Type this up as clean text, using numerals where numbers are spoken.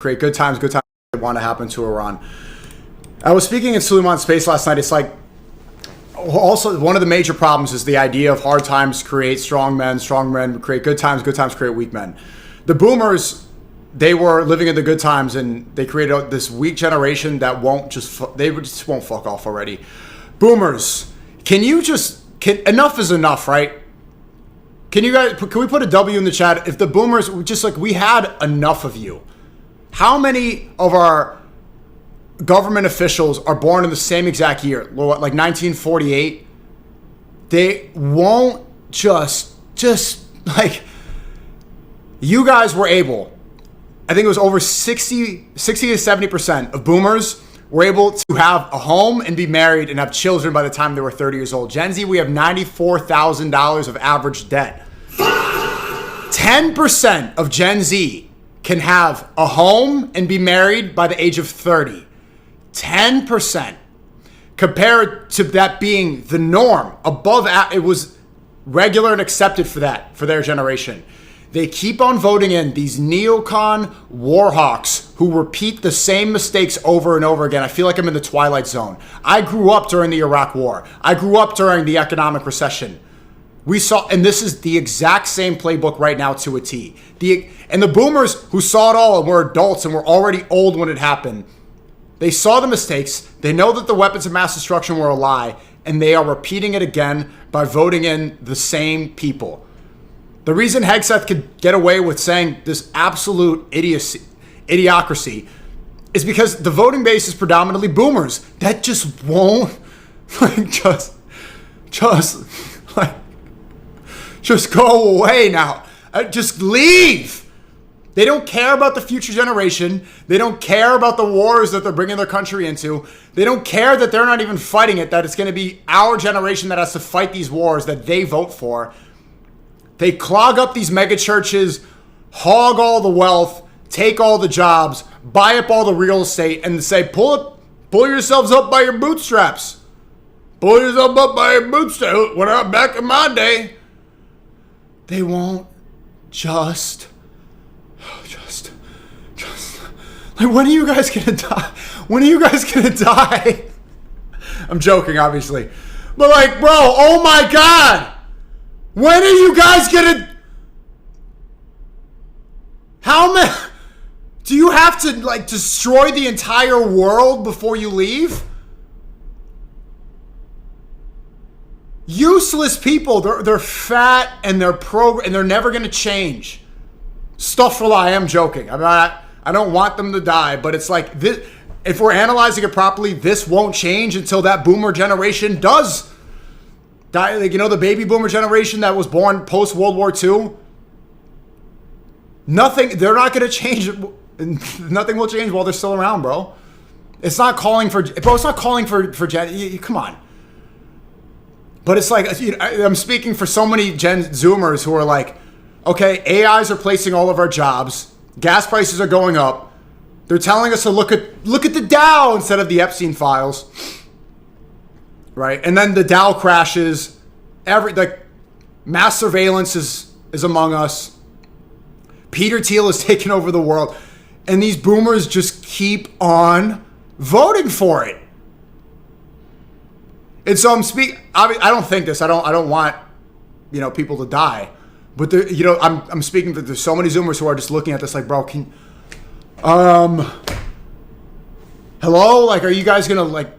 create good times that want to happen to Iran. I was speaking in Suleiman's space last night. It's like, also one of the major problems is the idea of hard times create strong men create good times create weak men. The boomers, they were living in the good times, and they created this weak generation that they just won't fuck off already. Boomers, enough is enough, right? Can we put a W in the chat? If the boomers, we had enough of you. How many of our government officials are born in the same exact year, like 1948? They won't just like, you guys were able, I think it was over 60 to 70% of boomers were able to have a home and be married and have children by the time they were 30 years old. Gen Z, we have $94,000 of average debt. 10% of Gen Z can have a home and be married by the age of 30. 10%. Compared to that being the norm. It was regular and accepted for their generation. They keep on voting in these neocon warhawks who repeat the same mistakes over and over again. I feel like I'm in the Twilight Zone. I grew up during the Iraq War. I grew up during the economic recession. And this is the exact same playbook right now to a T. And the boomers who saw it all and were adults and were already old when it happened, they saw the mistakes. They know that the weapons of mass destruction were a lie, and they are repeating it again by voting in the same people. The reason Hegseth could get away with saying this absolute idiocracy is because the voting base is predominantly boomers. That just won't, just go away now. Just leave. They don't care about the future generation. They don't care about the wars that they're bringing their country into. They don't care that they're not even fighting it, that it's going to be our generation that has to fight these wars that they vote for. They clog up these mega churches, hog all the wealth, take all the jobs, buy up all the real estate, and say, pull yourselves up by your bootstraps. Pull yourself up by your bootstraps. When I'm back in my day, they won't just like, when are you guys gonna die? When are you guys gonna die? I'm joking, obviously. But like, bro, oh my God. When are you guys gonna... How many... Do you have to, like, destroy the entire world before you leave? Useless people. They're fat and and they're never gonna change. Astaghfirullah, I am joking. I don't want them to die, but it's like this. If we're analyzing it properly, this won't change until that boomer generation does die. Like, the baby boomer generation that was born post World War II. They're not going to change. Nothing will change while they're still around, bro. It's not calling for Gen. Come on. But it's like, I'm speaking for so many Gen Zoomers who are like, okay, AIs are placing all of our jobs. Gas prices are going up. They're telling us to look at the Dow instead of the Epstein files. Right? And then the Dow crashes. Mass surveillance is among us. Peter Thiel has taken over the world. And these boomers just keep on voting for it. And so I don't think this. I don't want, people to die. But I'm speaking that there's so many Zoomers who are just looking at this like, bro, hello? Like, are you guys gonna like